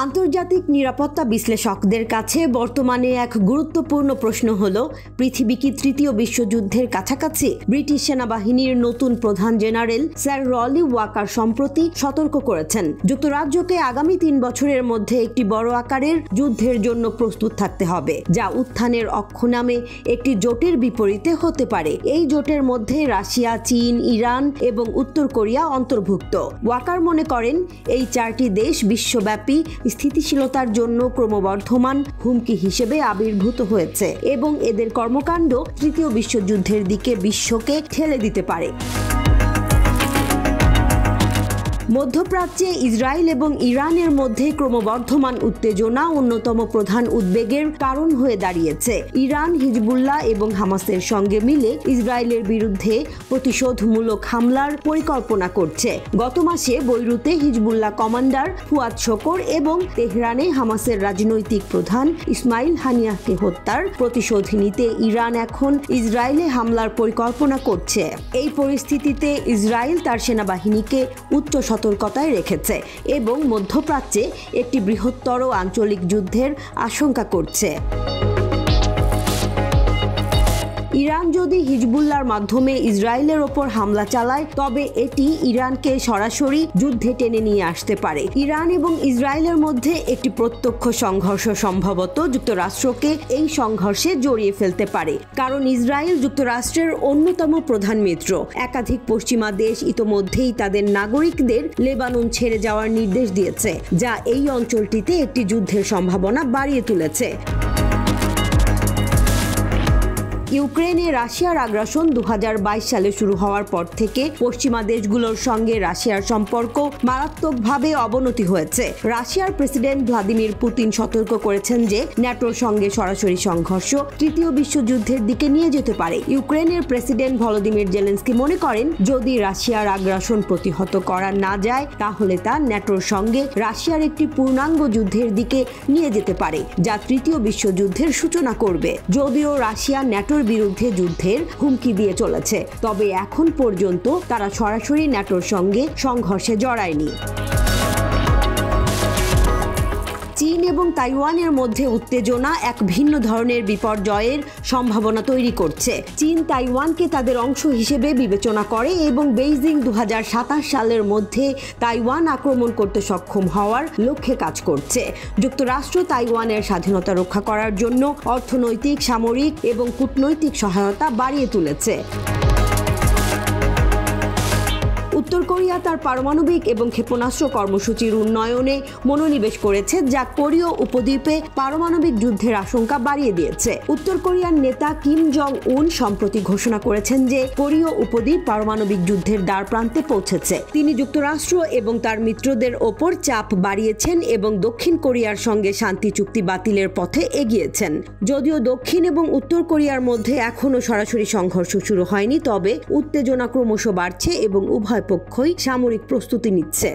আন্তর্জাতিক নিরাপত্তা বিশ্লেষকদের কাছে বর্তমানে এক গুরুত্বপূর্ণ প্রশ্ন হল, পৃথিবী কি তৃতীয় বিশ্বযুদ্ধের কাছাকাছি? ব্রিটিশ সেনাবাহিনীর নতুন প্রধান জেনারেল স্যার রলি ওয়াকার সম্প্রতি সতর্ক করেছেন, যুক্তরাজ্যকে আগামী 3 বছরের মধ্যে একটি বড় আকারের যুদ্ধের জন্য প্রস্তুত থাকতে হবে, যা উত্থানের অক্ষ নামে একটি জোটের বিপরীতে হতে পারে। এই জোটের মধ্যে রাশিয়া, চীন, ইরান এবং উত্তর কোরিয়া অন্তর্ভুক্ত। ওয়াকার মনে করেন, এই 4টি দেশ বিশ্বব্যাপী স্থিতিশীলতার জন্য ক্রমবর্ধমান হুমকি হিসেবে আবির্ভূত হয়েছে এবং এদের কর্মকাণ্ড তৃতীয় বিশ্বযুদ্ধের দিকে বিশ্বকে ঠেলে দিতে পারে। মধ্যপ্রাচ্যে ইসরায়েল এবং ইরানের মধ্যে ক্রমবর্ধমান উত্তেজনা অন্যতম প্রধান উদ্বেগের কারণ হয়ে দাঁড়িয়েছে। ইরান হিজবুল্লাহ এবং হামাসের সঙ্গে মিলে ইসরায়েলের বিরুদ্ধে প্রতিশোধমূলক হামলার পরিকল্পনা করছে। গত মাসে বৈরুতে হিজবুল্লাহ কমান্ডার ফুয়াদ শকর এবং তেহরানে হামাসের রাজনৈতিক প্রধান ইসমাইল হানিয়াহকে হত্যার প্রতিশোধ নিতে ইরান এখন ইসরায়েলে হামলার পরিকল্পনা করছে। এই পরিস্থিতিতে ইসরায়েল তার সেনাবাহিনীকে উচ্চ সতর্কতায় রেখেছে এবং মধ্যপ্রাচ্যে একটি বৃহত্তর আঞ্চলিক যুদ্ধের আশঙ্কা করছে। ইরান যদি হিজবুল্লাহর মাধ্যমে ইসরায়েলের ওপর হামলা চালায়, তবে এটি ইরানকে সরাসরি যুদ্ধে টেনে নিয়ে আসতে পারে। ইরান এবং ইসরায়েলের মধ্যে একটি প্রত্যক্ষ সংঘর্ষ সম্ভবত যুক্তরাষ্ট্রকে এই সংঘর্ষে জড়িয়ে ফেলতে পারে, কারণ ইসরায়েল যুক্তরাষ্ট্রের অন্যতম প্রধান মিত্র। একাধিক পশ্চিমা দেশ ইতোমধ্যেই তাদের নাগরিকদের লেবানন ছেড়ে যাওয়ার নির্দেশ দিয়েছে, যা এই অঞ্চলটিতে একটি যুদ্ধের সম্ভাবনা বাড়িয়ে তুলেছে। ইউক্রেনে রাশিয়ার আগ্রাসন 2022 সালে শুরু হওয়ার পর থেকে পশ্চিমা দেশগুলোর সঙ্গে রাশিয়ার সম্পর্ক মারাত্মকভাবে অবনতি হয়েছে। রাশিয়ার প্রেসিডেন্ট ভ্লাদিমির পুতিন সতর্ক করেছেন যে ন্যাটোর সঙ্গে সরাসরি সংঘর্ষ তৃতীয় বিশ্বযুদ্ধের দিকে নিয়ে যেতে পারে। ইউক্রেনের প্রেসিডেন্ট ভলোদিমির জেলেনস্কি মনে করেন, যদি রাশিয়ার আগ্রাসন প্রতিহত করা না যায়, তাহলে তা ন্যাটোর সঙ্গে রাশিয়ার একটি পূর্ণাঙ্গ যুদ্ধের দিকে নিয়ে যেতে পারে, যা তৃতীয় বিশ্বযুদ্ধের সূচনা করবে। যদিও রাশিয়া ন্যাটোর বিরুদ্ধে যুদ্ধের হুমকি দিয়ে চলেছে, তবে এখন পর্যন্ত তারা সরাসরি ন্যাটোর সঙ্গে সংঘর্ষে জড়ায়নি। চীন এবং তাইওয়ানের মধ্যে উত্তেজনা এক ভিন্ন ধরনের বিপর্যয়ের সম্ভাবনা তৈরি করছে। চীন তাইওয়ানকে তাদের অংশ হিসেবে বিবেচনা করে এবং বেইজিং 2027 সালের মধ্যে তাইওয়ান আক্রমণ করতে সক্ষম হওয়ার লক্ষ্যে কাজ করছে। যুক্তরাষ্ট্র তাইওয়ানের স্বাধীনতা রক্ষা করার জন্য অর্থনৈতিক, সামরিক এবং কূটনৈতিক সহায়তা বাড়িয়ে তুলেছে। উত্তর কোরিয়া তার পারমাণবিক এবং ক্ষেপণাস্ত্র কর্মসূচির উন্নয়নে মনোনিবেশ করেছে, যা কোরীয় উপদ্বীপে পারমাণবিক যুদ্ধের আশঙ্কা বাড়িয়ে দিয়েছে। উত্তর কোরিয়ার নেতা কিম জং উন সম্প্রতি ঘোষণা করেছেন যে কোরীয় উপদ্বীপ পারমাণবিক যুদ্ধের দ্বারপ্রান্তে পৌঁছেছে। তিনি যুক্তরাষ্ট্র এবং তার মিত্রদের ওপর চাপ বাড়িয়েছেন এবং দক্ষিণ কোরিয়ার সঙ্গে শান্তি চুক্তি বাতিলের পথে এগিয়েছেন। যদিও দক্ষিণ এবং উত্তর কোরিয়ার মধ্যে এখনও সরাসরি সংঘর্ষ শুরু হয়নি, তবে উত্তেজনা ক্রমশ বাড়ছে এবং উভয় পক্ষই সামরিক প্রস্তুতি নিচ্ছে।